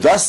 10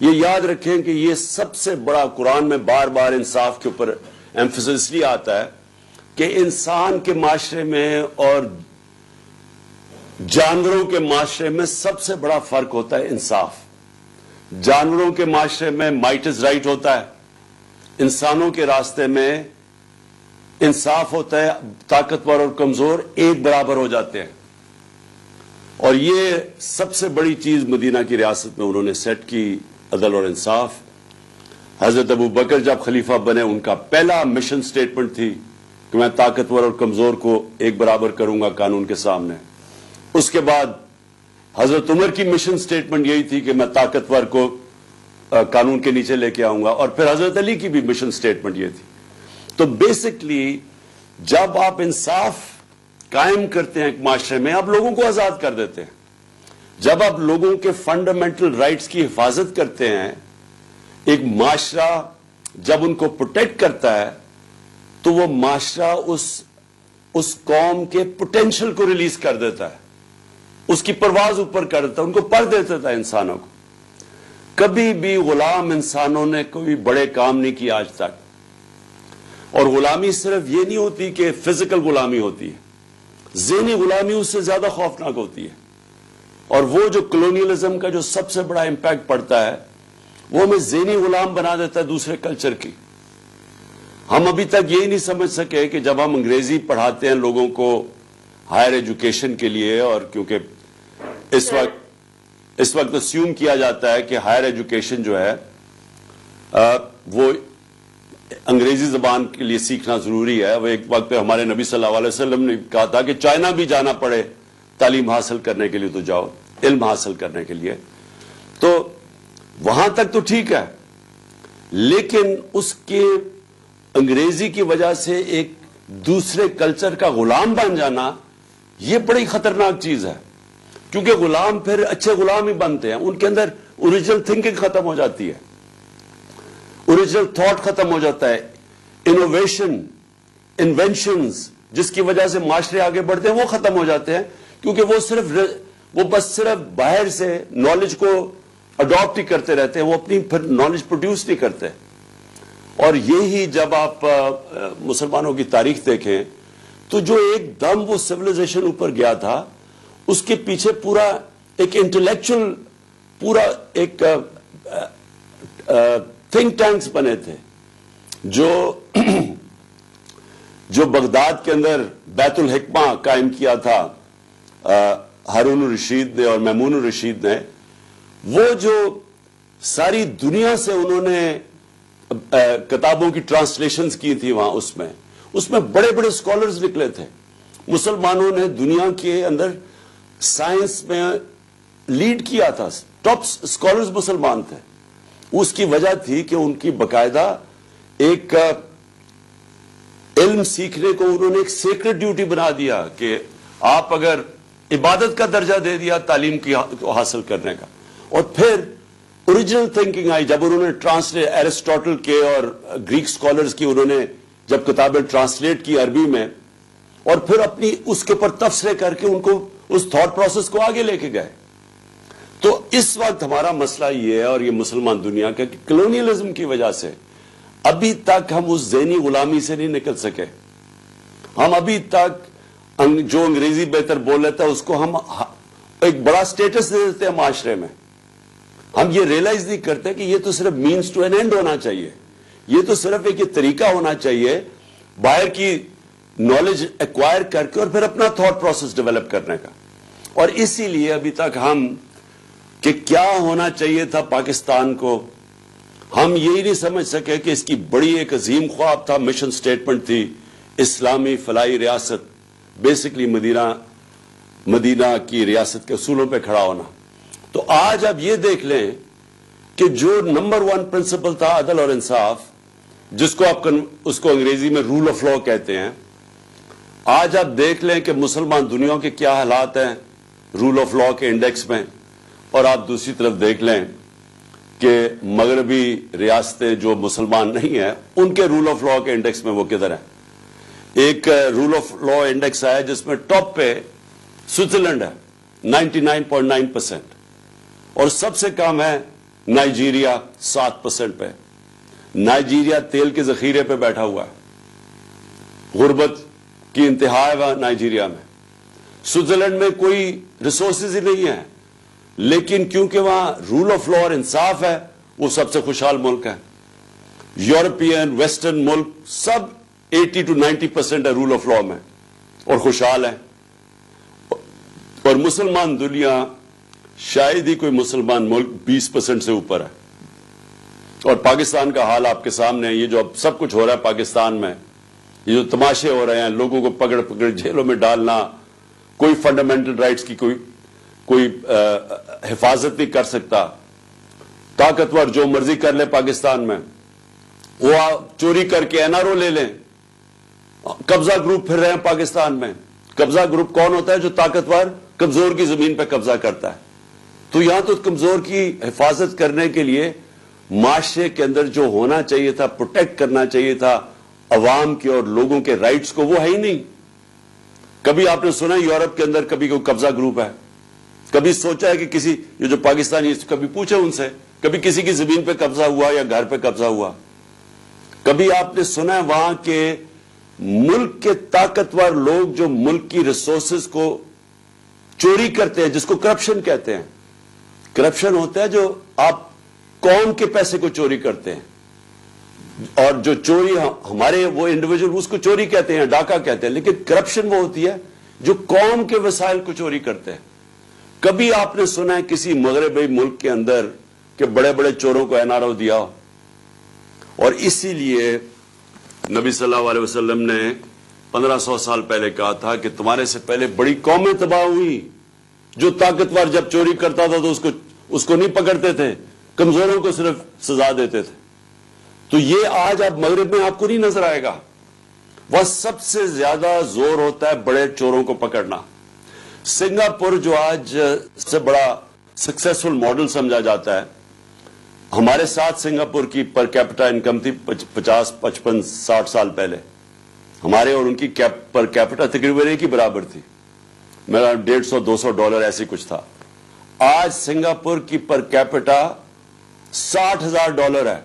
یہ یاد رکھیں کہ یہ سب سے بڑا قرآن میں بار بار انصاف کے اوپر ایمفسس اس لیے آتا ہے کہ انسان کے معاشرے میں اور جانوروں کے معاشرے میں سب سے بڑا فرق ہوتا ہے انصاف. جانوروں کے معاشرے میں مائٹ از رائٹ ہوتا ہے, انسانوں کے راستے میں انصاف ہوتا ہے, طاقتور اور کمزور ایک برابر ہو جاتے ہیں. اور یہ سب سے بڑی چیز مدینہ کی ریاست میں انہوں نے سیٹ کی, عدل اور انصاف. حضرت ابو بکر جب خلیفہ بنے ان کا پہلا مشن سٹیٹمنٹ تھی کہ میں طاقتور اور کمزور کو ایک برابر کروں گا قانون کے سامنے. اس کے بعد حضرت عمر کی مشن سٹیٹمنٹ یہی تھی کہ میں طاقتور کو قانون کے نیچے لے کے آؤں گا, اور پھر حضرت علی کی بھی مشن سٹیٹمنٹ یہ تھی. تو بیسکلی جب آپ انصاف قائم کرتے ہیں ایک معاشرے میں, آپ لوگوں کو آزاد کر دیتے ہیں. جب آپ لوگوں کے فنڈامنٹل رائٹس کی حفاظت کرتے ہیں, ایک معاشرہ جب ان کو پروٹیکٹ کرتا ہے تو وہ معاشرہ اس قوم کے پوٹینشل کو ریلیز کر دیتا ہے, اس کی پرواز اوپر کر دیتا ہے, ان کو پر دے دیتا ہے انسانوں کو. کبھی بھی غلام انسانوں نے کوئی بڑے کام نہیں کیا آج تک. اور غلامی صرف یہ نہیں ہوتی کہ فزیکل غلامی ہوتی ہے, ذہنی غلامی اس سے زیادہ خوفناک ہوتی ہے. اور وہ جو کلونیلزم کا جو سب سے بڑا امپیکٹ پڑتا ہے وہ ہمیں ذہنی غلام بنا دیتا ہے دوسرے کلچر کی. ہم ابھی تک یہی نہیں سمجھ سکے کہ جب ہم انگریزی پڑھاتے ہیں لوگوں کو ہائر ایجوکیشن کے لیے, اور کیونکہ اس وقت اسیوم کیا جاتا ہے کہ ہائر ایجوکیشن جو ہے وہ انگریزی زبان کے لیے سیکھنا ضروری ہے. وہ ایک وقت پہ ہمارے نبی صلی اللہ علیہ وسلم نے کہا تھا کہ چائنا بھی جانا پڑے تعلیم حاصل کرنے کے لیے تو جاؤ, علم حاصل کرنے کے لیے. تو وہاں تک تو ٹھیک ہے, لیکن اس کے انگریزی کی وجہ سے ایک دوسرے کلچر کا غلام بن جانا یہ بڑی خطرناک چیز ہے. کیونکہ غلام پھر اچھے غلام ہی بنتے ہیں, ان کے اندر اوریجنل تھنکنگ ختم ہو جاتی ہے, اوریجنل تھاٹ ختم ہو جاتا ہے, انوویشن, انوینشنز جس کی وجہ سے معاشرے آگے بڑھتے ہیں وہ ختم ہو جاتے ہیں. کیونکہ وہ بس صرف باہر سے نالج کو اڈاپٹ ہی کرتے رہتے ہیں, وہ اپنی پھر نالج پروڈیوس نہیں کرتے. اور یہی جب آپ مسلمانوں کی تاریخ دیکھیں تو جو ایک دم وہ سویلائزیشن اوپر گیا تھا اس کے پیچھے پورا ایک انٹلیکچوئل, پورا ایک تھنک ٹینکس بنے تھے جو بغداد کے اندر بیت الحکمہ قائم کیا تھا ہارون الرشید نے اور میمون الرشید نے. وہ جو ساری دنیا سے انہوں نے کتابوں کی ٹرانسلیشنز کی تھی وہاں, اس میں بڑے بڑے اسکالرز نکلے تھے. مسلمانوں نے دنیا کے اندر سائنس میں لیڈ کیا تھا, ٹاپ اسکالرز مسلمان تھے. اس کی وجہ تھی کہ ان کی باقاعدہ ایک علم سیکھنے کو انہوں نے ایک سیکرڈ ڈیوٹی بنا دیا کہ آپ اگر عبادت کا درجہ دے دیا تعلیم کی حاصل کرنے کا. اور پھر اوریجنل تھنکنگ آئی جب انہوں نے ٹرانسلیٹ ایرسٹوٹل کے اور گریک اسکالرز کی انہوں نے جب کتابیں ٹرانسلیٹ کی عربی میں, اور پھر اپنی اس کے اوپر تبصرے کر کے ان کو اس تھاٹ پروسیس کو آگے لے کے گئے. تو اس وقت ہمارا مسئلہ یہ ہے, اور یہ مسلمان دنیا کا, کہ کلونیلزم کی وجہ سے ابھی تک ہم اس ذہنی غلامی سے نہیں نکل سکے. ہم ابھی تک جو انگریزی بہتر بول لیتا ہے اس کو ہم ایک بڑا سٹیٹس دے دیتے ہیں معاشرے میں. ہم یہ ریئلائز نہیں کرتے کہ یہ تو صرف مینس ٹو این اینڈ ہونا چاہیے, یہ تو صرف ایک طریقہ ہونا چاہیے باہر کی نالج ایکوائر کر کے اور پھر اپنا تھاٹ پروسیس ڈیولپ کرنے کا. اور اسی لیے ابھی تک ہم کہ کیا ہونا چاہیے تھا پاکستان کو, ہم یہی نہیں سمجھ سکے کہ اس کی بڑی ایک عظیم خواب تھا, مشن سٹیٹمنٹ تھی اسلامی فلاحی ریاست, بیسکلی مدینہ کی ریاست کے اصولوں پہ کھڑا ہونا. تو آج آپ یہ دیکھ لیں کہ جو نمبر 1 پرنسپل تھا عدل اور انصاف, جس کو آپ اس کو انگریزی میں رول آف لا کہتے ہیں, آج آپ دیکھ لیں کہ مسلمان دنیا کے کیا حالات ہیں رول آف لا کے انڈیکس میں. اور آپ دوسری طرف دیکھ لیں کہ مغربی ریاستیں جو مسلمان نہیں ہیں ان کے رول آف لا کے انڈیکس میں وہ کدھر ہیں. ایک رول آف لا انڈیکس ہے جس میں ٹاپ پہ سوئٹزرلینڈ ہے 99.9%, اور سب سے کم ہے نائجیریا 7% پہ. نائجیریا تیل کے ذخیرے پہ بیٹھا ہوا ہے, غربت کی انتہا ہے وہاں نائجیریا میں. سوئٹزرلینڈ میں کوئی ریسورسز ہی نہیں ہے, لیکن کیونکہ وہاں رول آف لا اور انصاف ہے وہ سب سے خوشحال ملک ہے. یورپین ویسٹرن ملک سب 80 to 90% ہے رول آف لا میں اور خوشحال ہے. اور مسلمان دنیا شاید ہی کوئی مسلمان ملک 20% سے اوپر ہے. اور پاکستان کا حال آپ کے سامنے ہے. یہ جو اب سب کچھ ہو رہا ہے پاکستان میں, یہ جو تماشے ہو رہے ہیں, لوگوں کو پکڑ پکڑ جیلوں میں ڈالنا, کوئی فنڈامنٹل رائٹس کی کوئی حفاظت نہیں کر سکتا, طاقتور جو مرضی کر لے پاکستان میں, وہ چوری کر کے NRO لے لیں. قبضہ گروپ پھر رہے ہیں پاکستان میں. قبضہ گروپ کون ہوتا ہے؟ جو طاقتور کمزور کی زمین پہ قبضہ کرتا ہے. تو یہاں تو کمزور کی حفاظت کرنے کے لیے معاشرے کے اندر جو ہونا چاہیے تھا, پروٹیکٹ کرنا چاہیے تھا عوام کے اور لوگوں کے رائٹس کو, وہ ہے ہی نہیں. کبھی آپ نے سنا یورپ کے اندر کبھی کوئی قبضہ گروپ ہے؟ کبھی سوچا ہے کہ کسی یہ جو پاکستانی, کبھی پوچھے ان سے کبھی کسی کی زمین پہ قبضہ ہوا یا گھر پہ قبضہ ہوا؟ کبھی آپ نے سنا ہے وہاں کے ملک کے طاقتور لوگ جو ملک کی ریسورسز کو چوری کرتے ہیں, جس کو کرپشن کہتے ہیں. کرپشن ہوتا ہے جو آپ قوم کے پیسے کو چوری کرتے ہیں, اور جو چوری ہمارے وہ انڈیویجول اس کو چوری کہتے ہیں, ڈاکہ کہتے ہیں, لیکن کرپشن وہ ہوتی ہے جو قوم کے وسائل کو چوری کرتے ہیں. کبھی آپ نے سنا ہے کسی مغربی ملک کے اندر کہ بڑے بڑے چوروں کو NRO دیا ہو؟ اور اسی لیے نبی صلی اللہ علیہ وسلم نے 1500 سال پہلے کہا تھا کہ تمہارے سے پہلے بڑی قومیں تباہ ہوئی. جو طاقتور جب چوری کرتا تھا تو اس کو نہیں پکڑتے تھے, کمزوروں کو صرف سزا دیتے تھے. تو یہ آج اب مغرب میں آپ کو نہیں نظر آئے گا. وہ سب سے زیادہ زور ہوتا ہے بڑے چوروں کو پکڑنا. سنگاپور جو آج سے بڑا سکسیسفل ماڈل سمجھا جاتا ہے, ہمارے ساتھ سنگاپور کی پر کیپٹا انکم تھی 50 55 60 سال پہلے. ہمارے اور ان کی پر کیپٹا تقریباً ایک ہی برابر تھی, میرا $150-200 ایسے کچھ تھا. آج سنگاپور کی پر کیپٹا $60,000 ہے,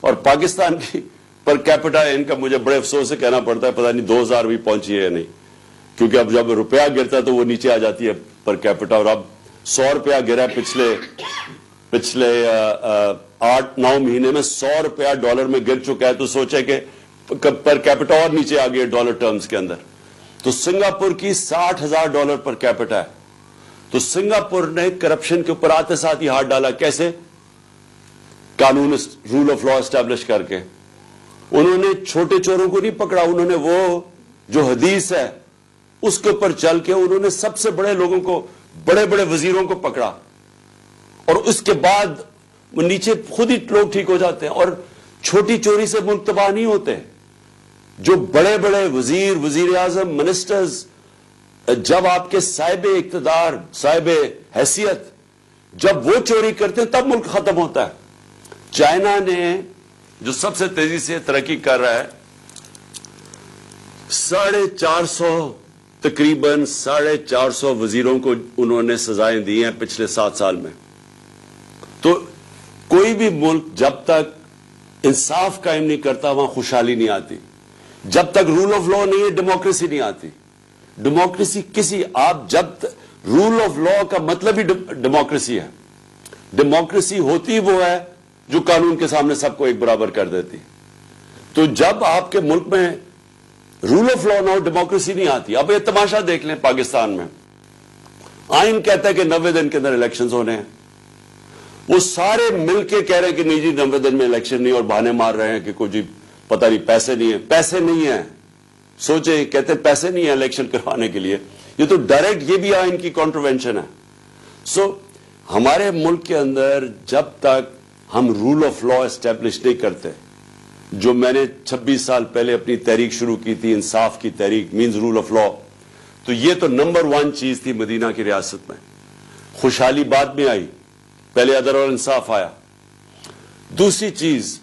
اور پاکستان کی پر کیپٹا انکم مجھے بڑے افسوس سے کہنا پڑتا ہے پتہ نہیں 2000 بھی پہنچی ہے یا نہیں, کیونکہ اب جب روپیہ گرتا ہے تو وہ نیچے آ جاتی ہے پر کیپٹا. اور اب $100 گرا پچھلے 8-9 مہینے میں $100 میں گر چکا ہے. تو سوچے کہ پر کیپٹا اور نیچے آ گئی ڈالر ٹرمز کے اندر. تو سنگاپور کی $60,000 پر کیپٹا ہے. تو سنگاپور نے کرپشن کے اوپر آتے ساتھ ہی ہاتھ ڈالا. کیسے؟ قانون رول آف لا اسٹیبلش کر کے. انہوں نے چھوٹے چوروں کو نہیں پکڑا, انہوں نے وہ جو حدیث ہے اس کے اوپر چل کے انہوں نے سب سے بڑے لوگوں کو, بڑے بڑے وزیروں کو پکڑا, اور اس کے بعد وہ نیچے خود ہی لوگ ٹھیک ہو جاتے ہیں. اور چھوٹی چوری سے ملک تباہ نہیں ہوتے. جو بڑے بڑے وزیر اعظم, منسٹرز, جب آپ کے صاحب اقتدار, صاحب حیثیت جب وہ چوری کرتے ہیں تب ملک ختم ہوتا ہے. چائنا نے جو سب سے تیزی سے ترقی کر رہا ہے, 450 تقریباً 450 وزیروں کو انہوں نے سزائیں دی ہیں پچھلے 7 سال میں. تو کوئی بھی ملک جب تک انصاف قائم نہیں کرتا وہاں خوشحالی نہیں آتی. جب تک رول آف لا نہیں ہے ڈیموکریسی نہیں آتی. ڈیموکریسی آپ جب رول آف لا کا مطلب ہی ڈیموکریسی ہے. ڈیموکریسی ہوتی وہ ہے جو قانون کے سامنے سب کو ایک برابر کر دیتی. تو جب آپ کے ملک میں رول آف لا نہ ہو ڈیموکریسی نہیں آتی. اب یہ تماشا دیکھ لیں پاکستان میں, آئین کہتا ہے کہ 90 دن کے اندر الیکشنز ہونے ہیں. وہ سارے مل کے کہہ رہے ہیں کہ نہیں جی 90 دن میں الیکشن نہیں, اور بہانے مار رہے ہیں کہ کوئی جی پتہ نہیں پیسے نہیں ہیں. پیسے نہیں ہیں, سوچے کہتے ہیں پیسے نہیں ہیں الیکشن کروانے کے لیے. یہ تو ڈائریکٹ یہ بھی آئین کی کانٹروینشن ہے. سو ہمارے ملک کے اندر جب تک ہم رول آف لا اسٹیبلش نہیں کرتے, جو میں نے 26 سال پہلے اپنی تحریک شروع کی تھی, انصاف کی تحریک مینز رول آف لا, تو یہ تو نمبر 1 چیز تھی مدینہ کی ریاست میں. خوشحالی بعد میں آئی, پہلے عدل اور انصاف آیا. دوسری چیز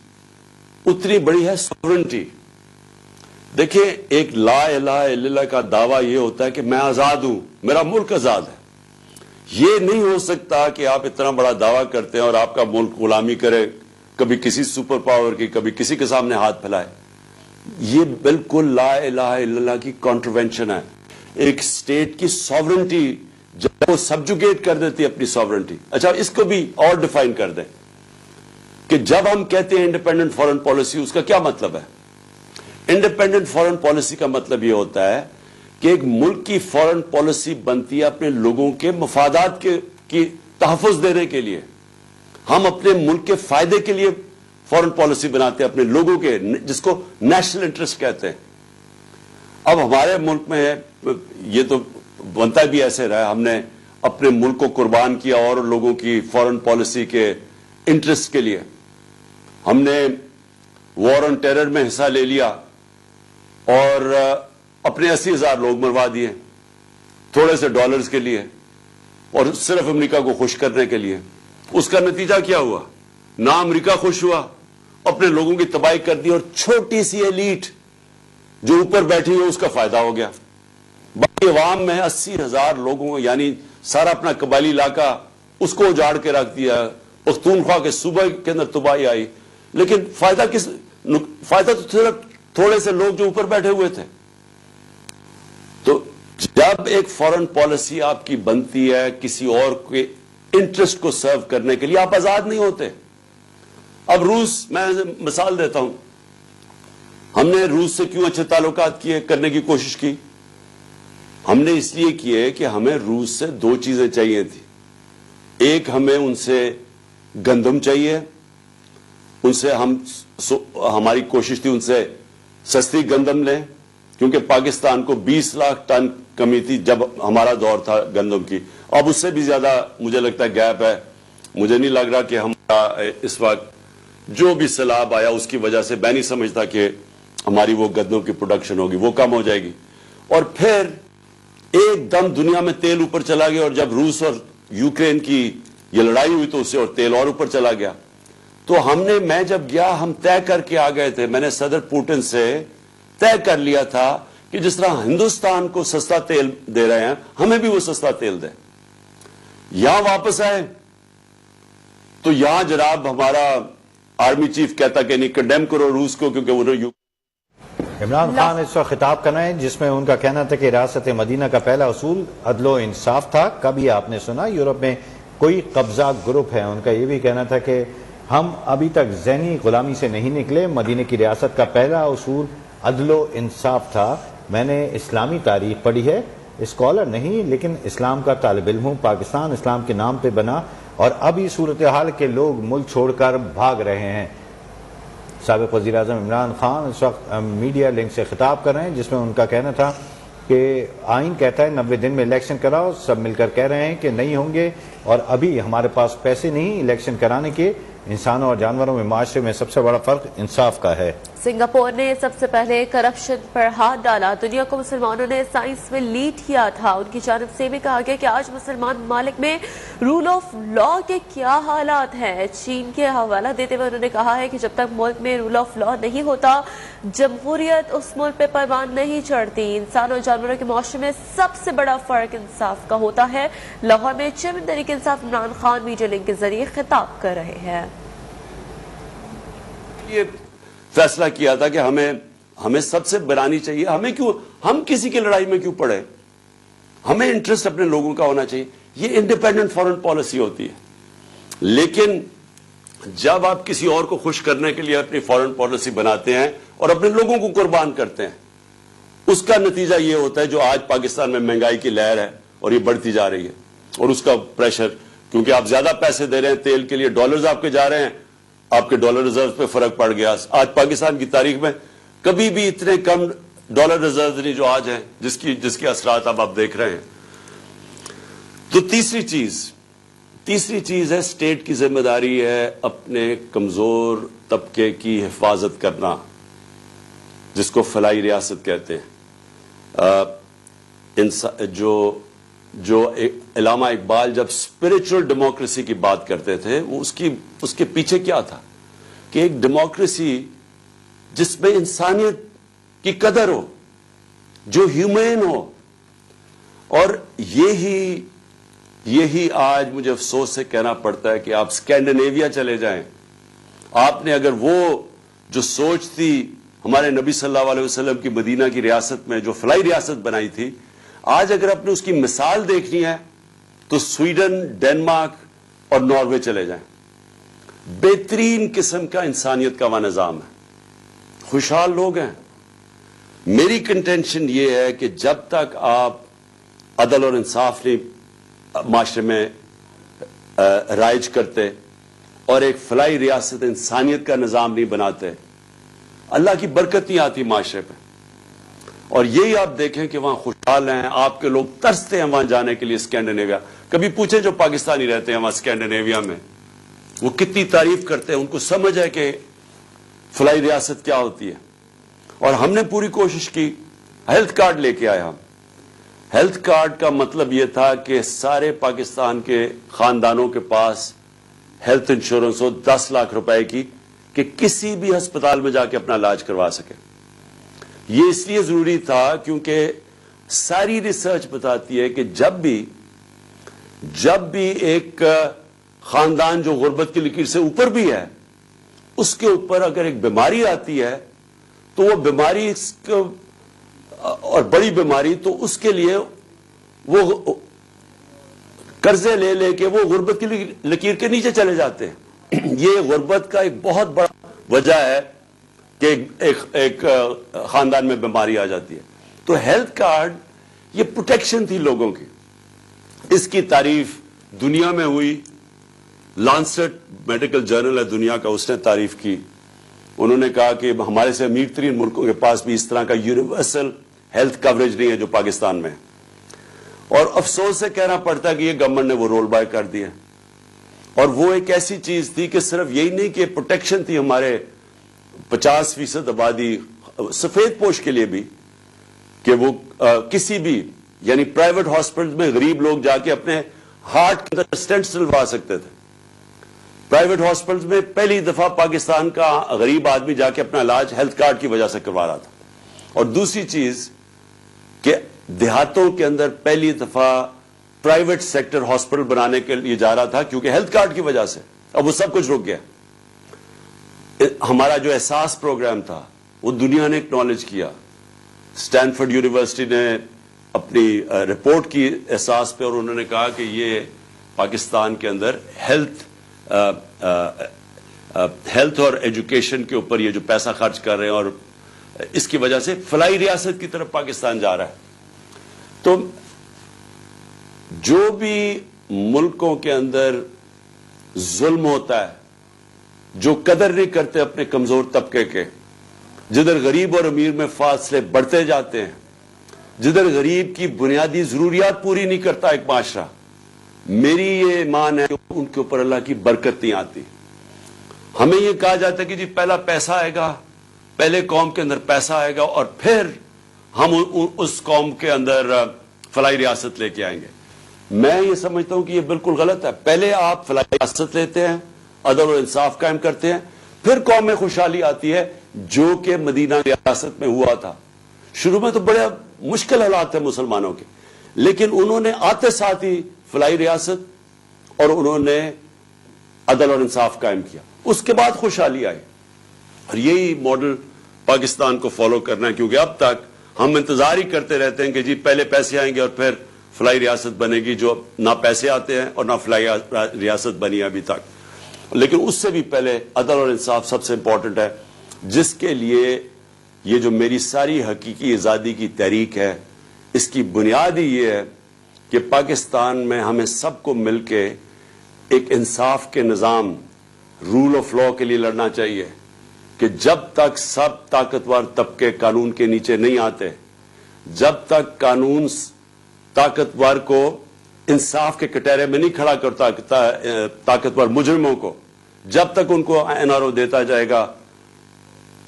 اتنی بڑی ہے سوورنٹی. دیکھیں ایک لا الہ الا اللہ کا دعویٰ یہ ہوتا ہے کہ میں آزاد ہوں, میرا ملک آزاد ہے. یہ نہیں ہو سکتا کہ آپ اتنا بڑا دعویٰ کرتے ہیں اور آپ کا ملک غلامی کرے، کبھی کسی سپر پاور کی، کبھی کسی کے سامنے ہاتھ پھیلائے. یہ بالکل لا الہ الا اللہ کی کانٹروینشن ہے. ایک سٹیٹ کی سوورنٹی جب وہ سبجوگیٹ کر دیتی ہے اپنی سوورنٹی. اچھا اس کو بھی اور ڈیفائن کر دیں کہ جب ہم کہتے ہیں انڈیپینڈنٹ فارن پالیسی، اس کا کیا مطلب ہے؟ انڈیپینڈنٹ فارن پالیسی کا مطلب یہ ہوتا ہے کہ ایک ملک کی فارن پالیسی بنتی ہے اپنے لوگوں کے مفادات کی تحفظ دینے کے لیے. ہم اپنے ملک کے فائدے کے لیے فارن پالیسی بناتے ہیں اپنے لوگوں کے، جس کو نیشنل انٹرسٹ کہتے ہیں. اب ہمارے ملک میں یہ تو بنتا بھی ایسے رہا، ہم نے اپنے ملک کو قربان کیا اور لوگوں کی فارن پالیسی کے انٹرسٹ کے لیے. ہم نے وار آن ٹیرر میں حصہ لے لیا اور اپنے 80,000 لوگ مروا دیے تھوڑے سے ڈالرز کے لیے اور صرف امریکہ کو خوش کرنے کے لیے. اس کا نتیجہ کیا ہوا؟ نہ امریکہ خوش ہوا، اپنے لوگوں کی تباہی کر دی، اور چھوٹی سی ایلیٹ جو اوپر بیٹھی ہے اس کا فائدہ ہو گیا. باقی عوام میں 80,000 لوگوں کو، یعنی سارا اپنا قبائلی علاقہ اس کو اجاڑ کے رکھ دیا. پختونخوا کے صوبہ کے اندر تباہی آئی، لیکن فائدہ تو صرف تھوڑے سے لوگ جو اوپر بیٹھے ہوئے تھے. تو جب ایک فارن پالیسی آپ کی بنتی ہے کسی اور کے انٹرسٹ کو سرو کرنے کے لیے، آپ آزاد نہیں ہوتے. اب روس، میں مثال دیتا ہوں، ہم نے روس سے کیوں اچھے تعلقات کرنے کی کوشش کی؟ ہم نے اس لیے کیے کہ ہمیں روس سے 2 چیزیں چاہیے تھی. ایک، ہمیں ان سے گندم چاہیے، ان سے ہماری کوشش تھی ان سے سستی گندم لیں، کیونکہ پاکستان کو 20 لاکھ ٹن کمی تھی جب ہمارا دور تھا گندم کی. اب اس سے بھی زیادہ مجھے لگتا ہے گیپ ہے. مجھے نہیں لگ رہا کہ ہمارا اس وقت جو بھی سیلاب آیا اس کی وجہ سے، میں نہیں سمجھتا کہ ہماری وہ گندم کی پروڈکشن ہوگی، وہ کم ہو جائے گی. اور پھر ایک دم دنیا میں تیل اوپر چلا گیا، اور جب روس اور یوکرین کی یہ لڑائی ہوئی تو اس سے اور تیل اور اوپر چلا گیا. تو میں جب گیا، ہم طے کر کے آ گئے تھے، میں نے صدر پوٹن سے طے کر لیا تھا کہ جس طرح ہندوستان کو سستا تیل دے رہے ہیں، ہمیں بھی وہ سستا تیل دیں. یہاں واپس آئے تو یہاں جناب ہمارا آرمی چیف کہتا کہ نہیں، کنڈیم کرو روس کو، کیونکہ انہوں عمران خان اس وقت خطاب کر رہے ہیں جس میں ان کا کہنا تھا کہ ریاست مدینہ کا پہلا اصول عدل و انصاف تھا. کبھی آپ نے سنا یورپ میں کوئی قبضہ گروپ ہے؟ ان کا یہ بھی کہنا تھا کہ ہم ابھی تک ذہنی غلامی سے نہیں نکلے، مدینہ کی ریاست کا پہلا اصول عدل و انصاف تھا. میں نے اسلامی تاریخ پڑھی ہے، اسکالر نہیں لیکن اسلام کا طالب علم ہوں. پاکستان اسلام کے نام پہ بنا اور اب یہ صورتحال کے لوگ ملک چھوڑ کر بھاگ رہے ہیں. سابق وزیر اعظم عمران خان اس وقت میڈیا لنک سے خطاب کر رہے ہیں جس میں ان کا کہنا تھا کہ آئین کہتا ہے 90 دن میں الیکشن کراؤ. سب مل کر کہہ رہے ہیں کہ نہیں ہوں گے، اور ابھی ہمارے پاس پیسے نہیں الیکشن کرانے کے. انسانوں اور جانوروں میں معاشرے میں سب سے بڑا فرق انصاف کا ہے. سنگاپور نے سب سے پہلے کرپشن پر ہاتھ ڈالا. دنیا کو مسلمانوں نے سائنس میں لیڈ کیا تھا. ان کی جانب سے بھی کہا گیا کہ آج مسلمان ممالک میں رول آف لا کے کیا حالات ہیں. چین کے حوالہ دیتے ہوئے انہوں نے کہا ہے کہ جب تک ملک میں رول آف لا نہیں ہوتا، جمہوریت اس ملک پہ پروان نہیں چڑھتی. انسانوں اور جانوروں کے معاشرے میں سب سے بڑا فرق انصاف کا ہوتا ہے. لاہور میں chairman Tehreek Insaf Imran Khan media link کے ذریعے خطاب کر رہے ہیں. یہ فیصلہ کیا تھا کہ ہمیں سب سے برانی چاہیے. ہم کسی کی لڑائی میں کیوں پڑے؟ ہمیں انٹرسٹ اپنے لوگوں کا ہونا چاہیے. یہ انڈیپینڈنٹ فارن پالیسی ہوتی ہے. لیکن جب آپ کسی اور کو خوش کرنے کے لیے اپنی فارن پالیسی بناتے ہیں اور اپنے لوگوں کو قربان کرتے ہیں، اس کا نتیجہ یہ ہوتا ہے جو آج پاکستان میں مہنگائی کی لہر ہے اور یہ بڑھتی جا رہی ہے، اور اس کا پریشر، کیونکہ آپ زیادہ پیسے دے رہے ہیں تیل کے لیے، ڈالرز آپ کے جا رہے ہیں، آپ کے ڈالر ریزرو پہ فرق پڑ گیا. آج پاکستان کی تاریخ میں کبھی بھی اتنے کم ڈالر ریزرو نہیں جو آج ہیں، جس کے اثرات اب آپ دیکھ رہے ہیں. تو تیسری چیز ہے اسٹیٹ کی ذمہ داری ہے اپنے کمزور طبقے کی حفاظت کرنا، جس کو فلاحی ریاست کہتے ہیں. جو علامہ اقبال جب اسپرچل ڈیموکریسی کی بات کرتے تھے، وہ اس کے پیچھے کیا تھا کہ ایک ڈیموکریسی جس میں انسانیت کی قدر ہو، جو ہیومین ہو. اور یہی یہی آج مجھے افسوس سے کہنا پڑتا ہے کہ آپ اسکینڈینیویا چلے جائیں. آپ نے اگر وہ جو سوچ تھی ہمارے نبی صلی اللہ علیہ وسلم کی مدینہ کی ریاست میں جو فلاحی ریاست بنائی تھی, آج اگر آپ نے اس کی مثال دیکھنی ہے تو سویڈن, ڈینمارک اور ناروے چلے جائیں. بہترین قسم کا انسانیت کا وہ نظام ہے, خوشحال لوگ ہیں. میری کنٹینشن یہ ہے کہ جب تک آپ عدل اور انصاف نہیں معاشرے میں رائج کرتے اور ایک فلاحی ریاست انسانیت کا نظام نہیں بناتے, اللہ کی برکت نہیں آتی معاشرے پہ. اور یہی آپ دیکھیں کہ وہاں خوشحال ہیں, آپ کے لوگ ترستے ہیں وہاں جانے کے لیے اسکینڈینیویا. کبھی پوچھیں جو پاکستانی رہتے ہیں وہاں اسکینڈینیویا میں, وہ کتنی تعریف کرتے ہیں, ان کو سمجھ ہے کہ فلاحی ریاست کیا ہوتی ہے. اور ہم نے پوری کوشش کی, ہیلتھ کارڈ لے کے آئے ہم. ہیلتھ کارڈ کا مطلب یہ تھا کہ سارے پاکستان کے خاندانوں کے پاس ہیلتھ انشورنس ہو 10 لاکھ روپے کی, کہ کسی بھی ہسپتال میں جا کے اپنا علاج کروا سکے. یہ اس لیے ضروری تھا کیونکہ ساری ریسرچ بتاتی ہے کہ جب بھی ایک خاندان جو غربت کی لکیر سے اوپر بھی ہے, اس کے اوپر اگر ایک بیماری آتی ہے تو وہ بیماری اور بڑی بیماری, تو اس کے لیے وہ قرضے لے لے کے وہ غربت کی لکیر کے نیچے چلے جاتے ہیں. یہ غربت کا ایک بہت بڑا وجہ ہے کہ ایک خاندان میں بیماری آ جاتی ہے. تو ہیلتھ کارڈ یہ پروٹیکشن تھی لوگوں کی. اس کی تعریف دنیا میں ہوئی, لانسٹ میڈیکل جرنل ہے دنیا کا, اس نے تعریف کی. انہوں نے کہا کہ ہمارے سے امیر ترین ملکوں کے پاس بھی اس طرح کا یونیورسل ہیلتھ کوریج نہیں ہے جو پاکستان میں ہے. اور افسوس سے کہنا پڑتا ہے کہ یہ گورنمنٹ نے وہ رول بیک کر دیا. اور وہ ایک ایسی چیز تھی کہ صرف یہی نہیں کہ پروٹیکشن تھی ہمارے 50% آبادی سفید پوش کے لیے بھی, کہ وہ کسی بھی یعنی پرائیویٹ ہاسپٹل میں غریب لوگ جا کے اپنے ہارٹ کے اندر سٹینٹ ڈلوا سکتے تھے. پرائیویٹ ہاسپٹل میں پہلی دفعہ پاکستان کا غریب آدمی جا کے اپنا علاج ہیلتھ کارڈ کی وجہ سے کروا رہا تھا. اور دوسری چیز کہ دیہاتوں کے اندر پہلی دفعہ پرائیویٹ سیکٹر ہاسپٹل بنانے کے لیے جا رہا تھا کیونکہ ہیلتھ کارڈ کی وجہ سے. اب وہ سب کچھ رک گیا. ہمارا جو احساس پروگرام تھا وہ دنیا نے اکنالج کیا. اسٹینفورڈ یونیورسٹی نے اپنی رپورٹ کی احساس پہ, اور انہوں نے کہا کہ یہ پاکستان کے اندر ہیلتھ اور ایجوکیشن کے اوپر یہ جو پیسہ خرچ کر رہے ہیں, اور اس کی وجہ سے فلاحی ریاست کی طرف پاکستان جا رہا ہے. تو جو بھی ملکوں کے اندر ظلم ہوتا ہے, جو قدر نہیں کرتے اپنے کمزور طبقے کے, جدھر غریب اور امیر میں فاصلے بڑھتے جاتے ہیں, جدھر غریب کی بنیادی ضروریات پوری نہیں کرتا ایک معاشرہ, میری یہ ایمان ہے کہ ان کے اوپر اللہ کی برکت نہیں آتی. ہمیں یہ کہا جاتا ہے کہ جی پہلا پیسہ آئے گا, پہلے قوم کے اندر پیسہ آئے گا اور پھر ہم اس قوم کے اندر فلاحی ریاست لے کے آئیں گے. میں یہ سمجھتا ہوں کہ یہ بالکل غلط ہے. پہلے آپ فلاحی ریاست لیتے ہیں, عدل و انصاف قائم کرتے ہیں, پھر قوم میں خوشحالی آتی ہے, جو کہ مدینہ ریاست میں ہوا تھا. شروع میں تو بڑے مشکل حالات تھے مسلمانوں کے, لیکن انہوں نے آتے ساتھ ہی فلاحی ریاست اور انہوں نے عدل اور انصاف قائم کیا. اس کے بعد خوشحالی آئی. اور یہی ماڈل پاکستان کو فالو کرنا ہے, کیونکہ اب تک ہم انتظار ہی کرتے رہتے ہیں کہ جی پہلے پیسے آئیں گے اور پھر فلاحی ریاست بنے گی, جو نہ پیسے آتے ہیں اور نہ فلاحی ریاست بنی ہے ابھی تک. لیکن اس سے بھی پہلے عدل اور انصاف سب سے امپورٹنٹ ہے, جس کے لیے یہ جو میری ساری حقیقی آزادی کی تحریک ہے, اس کی بنیاد ہی یہ ہے کہ پاکستان میں ہمیں سب کو مل کے ایک انصاف کے نظام, رول آف لا کے لیے لڑنا چاہیے. کہ جب تک سب طاقتور طبقے قانون کے نیچے نہیں آتے, جب تک قانون طاقتور کو انصاف کے کٹہرے میں نہیں کھڑا کرتا طاقتور مجرموں کو, جب تک ان کو NRO دیتا جائے گا,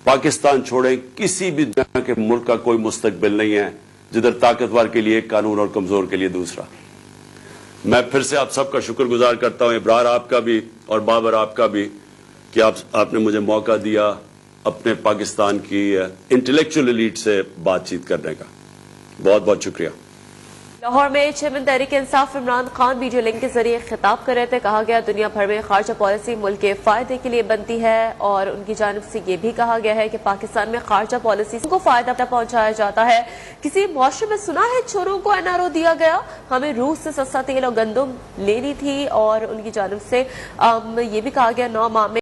پاکستان چھوڑیں کسی بھی دنیا کے ملک کا کوئی مستقبل نہیں ہے جدھر طاقتور کے لیے ایک قانون اور کمزور کے لیے دوسرا. میں پھر سے آپ سب کا شکر گزار کرتا ہوں, ابرار آپ کا بھی اور بابر آپ کا بھی, کہ آپ نے مجھے موقع دیا اپنے پاکستان کی انٹلیکچوئل ایلیٹ سے بات چیت کرنے کا. بہت بہت شکریہ. لاہور میں chairman Tehreek Insaf Imran Khan video link کے ذریعے خطاب کر رہے تھے. کہا گیا دنیا بھر میں خارجہ پالیسی ملک کے فائدے کے لیے بنتی ہے اور ان کی جانب سے یہ بھی کہا گیا ہے کہ پاکستان میں خارجہ پالیسی کو فائدہ پہنچایا جاتا ہے. کسی معاشرے میں سنا ہے چوروں کو NRO دیا گیا؟ ہمیں روس سے سستا تیل اور گندم لینی تھی اور ان کی جانب سے یہ بھی کہا گیا 9 ماہ میں